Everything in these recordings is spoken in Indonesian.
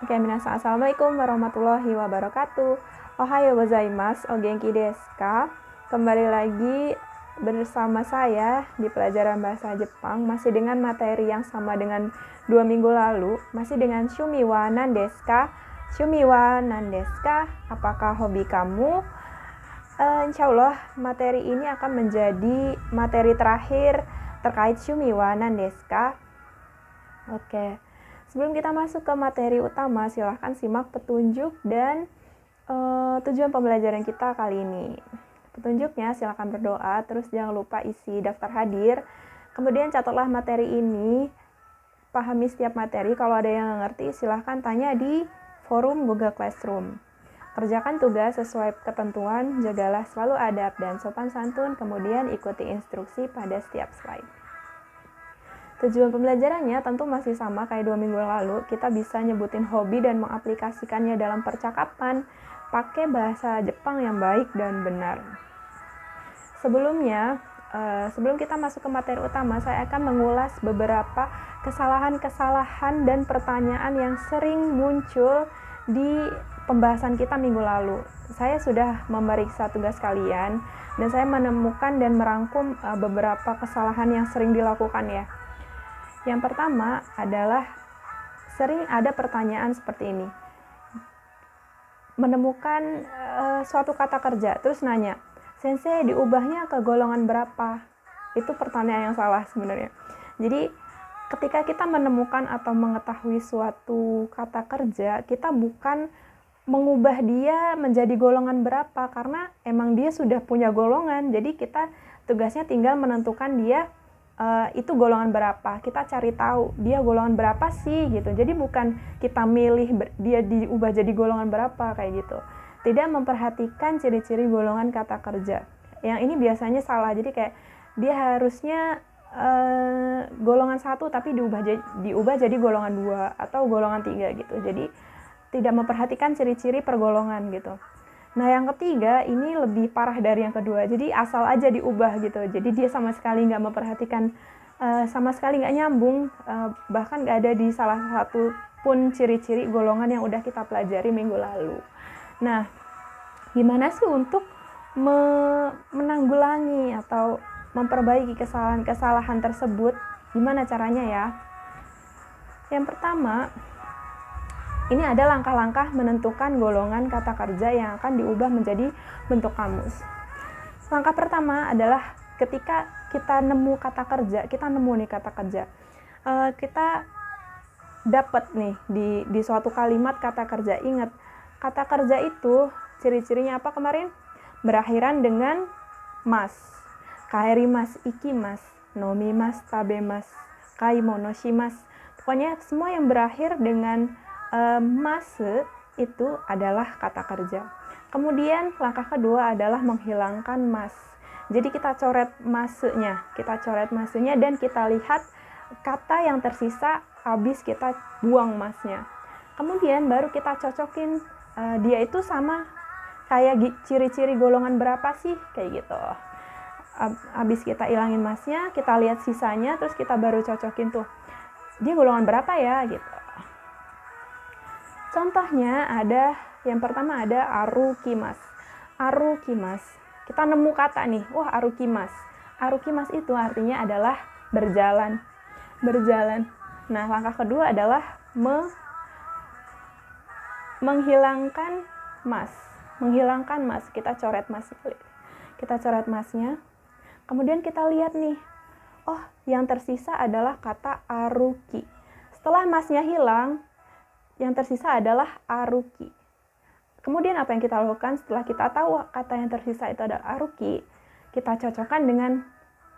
Oke, minasan, assalamualaikum warahmatullahi wabarakatuh. Ohayo gozaimasu, o genki desu ka? Kembali lagi bersama saya di pelajaran bahasa Jepang, masih dengan materi yang sama dengan 2 minggu lalu, masih dengan Shumi wa nan desu ka? Shumi wa nan desu ka? Apakah hobi kamu? Insya Allah materi ini akan menjadi materi terakhir terkait Shumi wa nan desu ka? Oke. Sebelum kita masuk ke materi utama, silahkan simak petunjuk dan tujuan pembelajaran kita kali ini. Petunjuknya silahkan berdoa, terus jangan lupa isi daftar hadir. Kemudian catatlah materi ini, pahami setiap materi. Kalau ada yang nggak ngerti, silahkan tanya di forum Google Classroom. Kerjakan tugas sesuai ketentuan, jagalah selalu adab dan sopan santun, kemudian ikuti instruksi pada setiap slide. Tujuan pembelajarannya tentu masih sama kayak 2 minggu lalu. Kita bisa nyebutin hobi dan mengaplikasikannya dalam percakapan pakai bahasa Jepang yang baik dan benar. Sebelumnya, sebelum kita masuk ke materi utama, saya akan mengulas beberapa kesalahan-kesalahan dan pertanyaan yang sering muncul di pembahasan kita minggu lalu. Saya sudah memeriksa tugas kalian dan saya menemukan dan merangkum beberapa kesalahan yang sering dilakukan ya. Yang pertama adalah sering ada pertanyaan seperti ini. Menemukan suatu kata kerja, terus nanya, "Sensei, diubahnya ke golongan berapa?" Itu pertanyaan yang salah sebenarnya. Jadi, ketika kita menemukan atau mengetahui suatu kata kerja, kita bukan mengubah dia menjadi golongan berapa, karena emang dia sudah punya golongan. Jadi, kita tugasnya tinggal menentukan dia itu golongan berapa, kita cari tahu dia golongan berapa sih gitu. Jadi bukan kita milih dia diubah jadi golongan berapa kayak gitu. Tidak memperhatikan ciri-ciri golongan kata kerja. Yang ini biasanya salah. Jadi kayak dia harusnya golongan 1 tapi diubah jadi golongan 2 atau golongan 3 gitu. Jadi tidak memperhatikan ciri-ciri pergolongan gitu. Nah, yang ketiga ini lebih parah dari yang kedua. Jadi asal aja diubah gitu. Jadi dia sama sekali nggak memperhatikan, sama sekali nggak nyambung, bahkan nggak ada di salah satu pun ciri-ciri golongan yang udah kita pelajari minggu lalu. Nah, gimana sih untuk menanggulangi atau memperbaiki kesalahan-kesalahan tersebut? Gimana caranya ya? Yang pertama, ini ada langkah-langkah menentukan golongan kata kerja yang akan diubah menjadi bentuk kamus. Langkah pertama adalah ketika kita nemu kata kerja, kita dapat nih di suatu kalimat kata kerja. Ingat, kata kerja itu ciri-cirinya apa kemarin? Berakhiran dengan mas. Kaerimas, ikimas, nomimas, tabemas, kaimono shimas. Pokoknya semua yang berakhir dengan mase itu adalah kata kerja. Kemudian langkah kedua adalah menghilangkan mas. Jadi kita coret masenya dan kita lihat kata yang tersisa habis kita buang masnya. Kemudian baru kita cocokin dia itu sama kayak ciri-ciri golongan berapa sih kayak gitu. Habis kita ilangin masnya, kita lihat sisanya, terus kita baru cocokin tuh dia golongan berapa ya gitu. Contohnya yang pertama ada arukimas. Arukimas. Kita nemu kata nih, wah arukimas. Arukimas itu artinya adalah berjalan. Berjalan. Nah, langkah kedua adalah menghilangkan mas. Menghilangkan mas. Kita coret mas. Kita coret masnya. Kemudian kita lihat nih, oh yang tersisa adalah kata aruki. Setelah masnya hilang, yang tersisa adalah aruki. Kemudian apa yang kita lakukan setelah kita tahu kata yang tersisa itu adalah aruki? Kita cocokkan dengan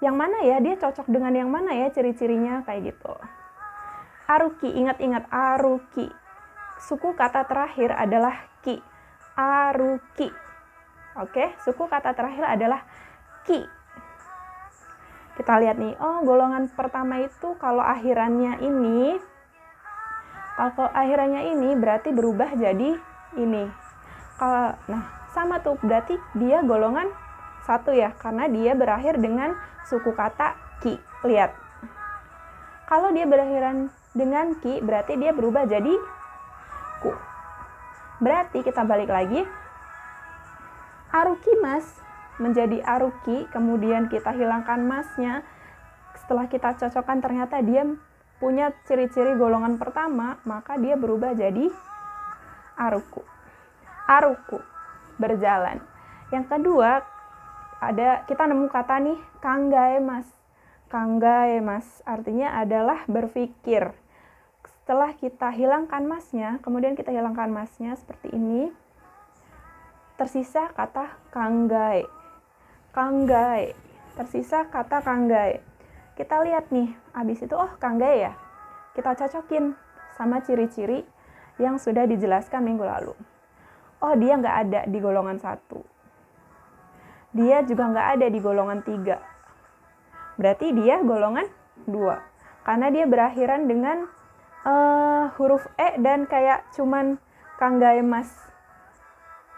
yang mana ya? Dia cocok dengan yang mana ya ciri-cirinya kayak gitu. Aruki, ingat-ingat aruki. Suku kata terakhir adalah ki. Aruki. Oke, suku kata terakhir adalah ki. Kita lihat nih, oh golongan pertama itu kalau akhirannya ini berarti berubah jadi ini. Nah, sama tuh, berarti dia golongan 1 ya, karena dia berakhir dengan suku kata ki. Lihat. Kalau dia berakhiran dengan ki, berarti dia berubah jadi aruku. Berarti kita balik lagi, arukimasu menjadi aruki, kemudian kita hilangkan masnya. Setelah kita cocokkan ternyata dia punya ciri-ciri golongan pertama, maka dia berubah jadi aruku. Aruku, berjalan. Yang kedua, kita nemu kata nih, kangaemasu. Kangaemasu artinya adalah berpikir. Setelah kita hilangkan masnya, kemudian kita hilangkan masnya seperti ini, tersisa kata kangae. Kangae, tersisa kata kangae. Kita lihat nih, habis itu kangae ya. Kita cocokin sama ciri-ciri yang sudah dijelaskan minggu lalu. Dia nggak ada di golongan 1. Dia juga nggak ada di golongan 3. Berarti dia golongan 2. Karena dia berakhiran dengan huruf E dan kayak cuman kangaemasu.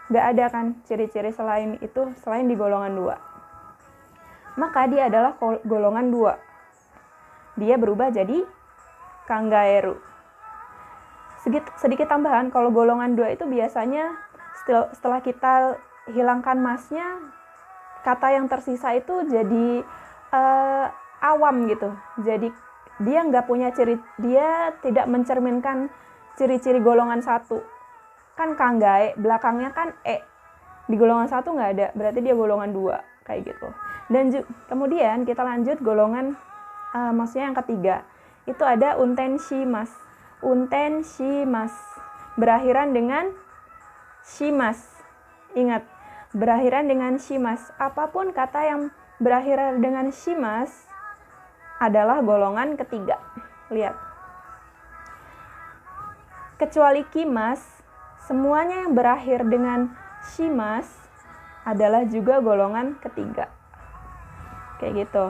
Nggak ada kan ciri-ciri selain itu, selain di golongan 2. Maka dia adalah golongan 2. Dia berubah jadi kangaeru. Sedikit tambahan, kalau golongan 2 itu biasanya setelah kita hilangkan masnya, kata yang tersisa itu jadi awam gitu. Jadi dia nggak punya dia tidak mencerminkan ciri-ciri golongan 1. Kan kangae, belakangnya kan E. Di golongan 1 nggak ada, berarti dia golongan 2, kayak gitu. Dan kemudian kita lanjut golongan, maksudnya yang ketiga, itu ada untenshimasu. Untenshimasu, berakhiran dengan shimasu. Ingat, berakhiran dengan shimasu. Apapun kata yang berakhiran dengan shimasu adalah golongan ketiga. Lihat. Kecuali kimas, semuanya yang berakhir dengan shimas adalah juga golongan ketiga. Kayak gitu.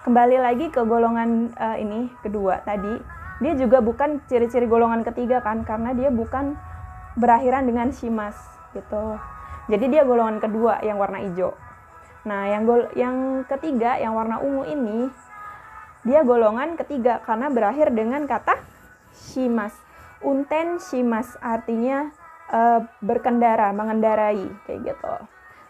Kembali lagi ke golongan ini kedua tadi. Dia juga bukan ciri-ciri golongan ketiga kan, karena dia bukan berakhiran dengan shimas gitu. Jadi dia golongan kedua yang warna hijau. Nah, yang ketiga yang warna ungu ini dia golongan ketiga karena berakhir dengan kata shimas. Untenshimasu artinya berkendara, mengendarai, kayak gitu.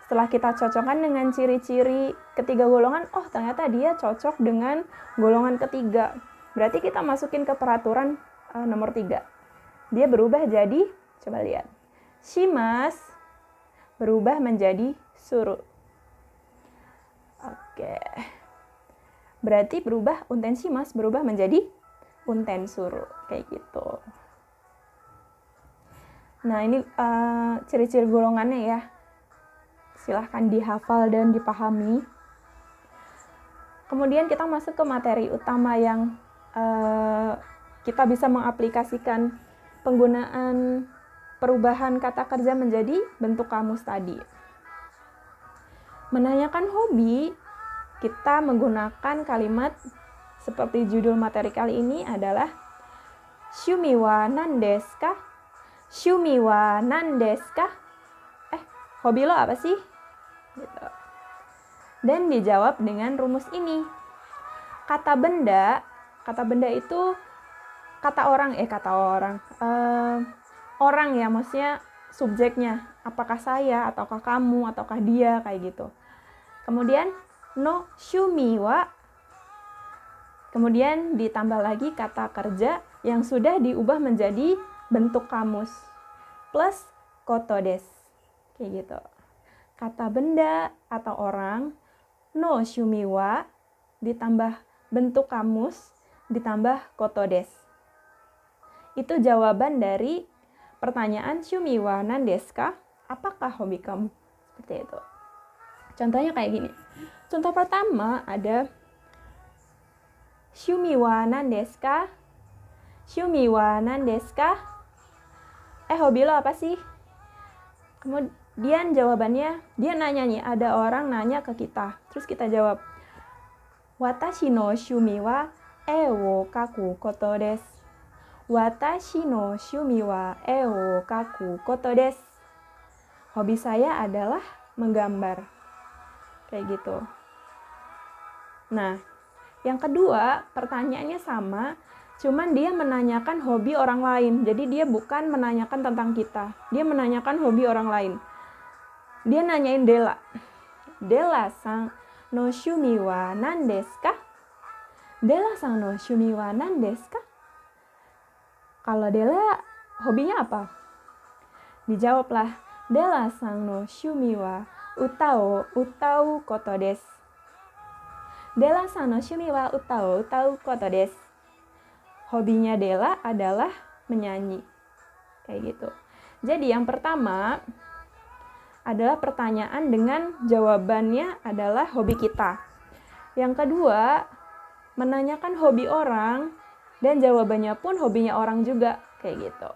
Setelah kita cocokkan dengan ciri-ciri ketiga golongan, ternyata dia cocok dengan golongan ketiga. Berarti kita masukin ke peraturan nomor 3. Dia berubah jadi, coba lihat, shimas berubah menjadi suru. Oke. Berarti untenshimasu berubah menjadi untensuru, kayak gitu. Nah, ini ciri-ciri golongannya ya. Silahkan dihafal dan dipahami. Kemudian kita masuk ke materi utama yang kita bisa mengaplikasikan penggunaan perubahan kata kerja menjadi bentuk kamus tadi. Menanyakan hobi, kita menggunakan kalimat seperti judul materi kali ini adalah Shumi wa nan desu ka? Shumi wa nan desu ka? Hobi lo apa sih? Gitu. Dan dijawab dengan rumus ini. Kata benda itu kata orang. Orang ya, maksudnya subjeknya. Apakah saya, ataukah kamu, ataukah dia, kayak gitu. Kemudian no shumi wa, kemudian ditambah lagi kata kerja yang sudah diubah menjadi bentuk kamus plus koto desu, kayak gitu. Kata benda atau orang, no shumi wa ditambah bentuk kamus ditambah koto desu. Itu jawaban dari pertanyaan shumi wa nan desu ka? Apakah hobi kamu? Seperti itu. Contohnya kayak gini. Contoh pertama ada Shumi wa nan desu ka? Shumi wa nan desu ka? Hobi lo apa sih? Kemudian jawabannya, dia nanya nih, ada orang nanya ke kita. Terus kita jawab, Watashi no shumi wa e wo kaku koto desu. Watashi no shumi wa e wo kaku koto desu. Hobi saya adalah menggambar. Kayak gitu. Nah, yang kedua, pertanyaannya sama. Cuman dia menanyakan hobi orang lain. Jadi dia bukan menanyakan tentang kita. Dia menanyakan hobi orang lain. Dia nanyain Dela. Dela-san no shumi wa nan desu ka? Dela-san no shumi wa nan desu ka? Kalau Dela hobinya apa? Dijawablah, Dela-san no shumi wa utau koto desu. Dela-san no shumi wa utau koto desu. Hobinya Dela adalah menyanyi. Kayak gitu. Jadi yang pertama adalah pertanyaan dengan jawabannya adalah hobi kita. Yang kedua, menanyakan hobi orang dan jawabannya pun hobinya orang juga, kayak gitu.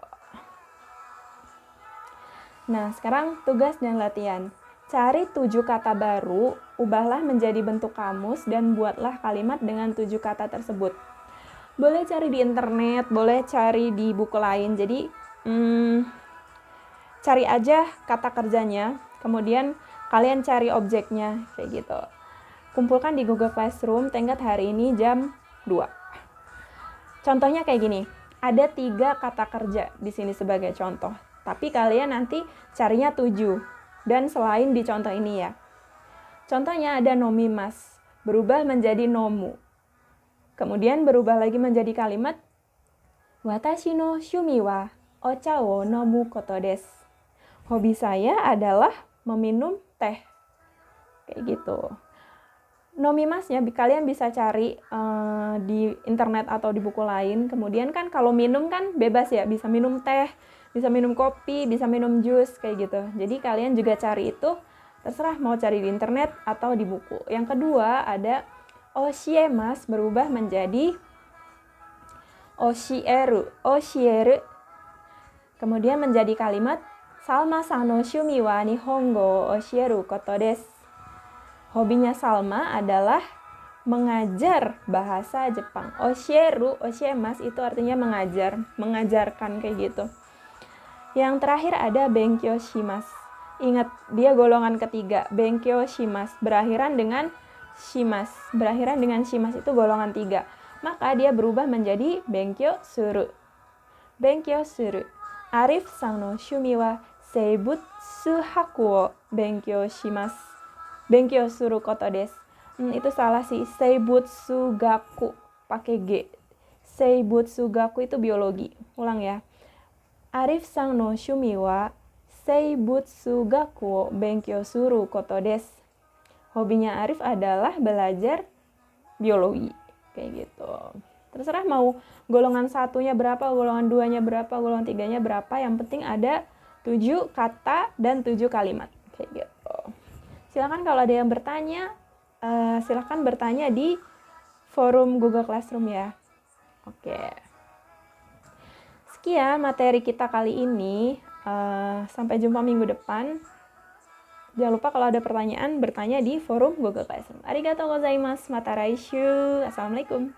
Nah, sekarang tugas dan latihan. Cari 7 kata baru, ubahlah menjadi bentuk kamus dan buatlah kalimat dengan 7 kata tersebut. Boleh cari di internet, boleh cari di buku lain. Jadi, cari aja kata kerjanya, kemudian kalian cari objeknya, kayak gitu. Kumpulkan di Google Classroom, tenggat hari ini jam 2. Contohnya kayak gini, ada 3 kata kerja di sini sebagai contoh. Tapi kalian nanti carinya 7, dan selain di contoh ini ya. Contohnya ada nomimas, berubah menjadi nomu. Kemudian berubah lagi menjadi kalimat, watashi no shumi wa ocha wo nomu koto desu. Hobi saya adalah meminum teh. Kayak gitu. Nomimasnya kalian bisa cari di internet atau di buku lain. Kemudian kan kalau minum kan bebas ya, bisa minum teh, bisa minum kopi, bisa minum jus, kayak gitu. Jadi kalian juga cari itu, terserah mau cari di internet atau di buku. Yang kedua ada oshiemas, berubah menjadi oshieru. Kemudian menjadi kalimat Salma-san no shumi wa nihongo oshieru koto desu. Hobinya Salma adalah mengajar bahasa Jepang. Oshiemas itu artinya mengajar, mengajarkan, kayak gitu. Yang terakhir ada benkyou shimasu. Ingat, dia golongan ketiga. Benkyou shimasu berakhiran dengan shimasu. Berakhiran dengan shimasu itu golongan 3. Maka dia berubah menjadi benkyou suru. Benkyou suru. Arif-san no shumi wa seibutsu haku wo benkyou shimasu. Benkyou suru koto desu. Itu salah sih. Seibutsu gaku pakai G. Seibutsu gaku itu biologi. Ulang ya. Arif-san no shumi wa seibutsu gaku wo benkyou suru koto desu. Hobinya Arif adalah belajar biologi. Kayak gitu. Terserah mau golongan 1-nya berapa, golongan 2-nya berapa, golongan 3-nya berapa. Yang penting ada 7 kata dan 7 kalimat. Kayak gitu. Silakan kalau ada yang bertanya, silakan bertanya di forum Google Classroom ya. Oke. Sekian materi kita kali ini. Sampai jumpa minggu depan. Jangan lupa kalau ada pertanyaan, bertanya di forum Google Classroom. Arigatou gozaimasu. Mata raishu. Assalamualaikum.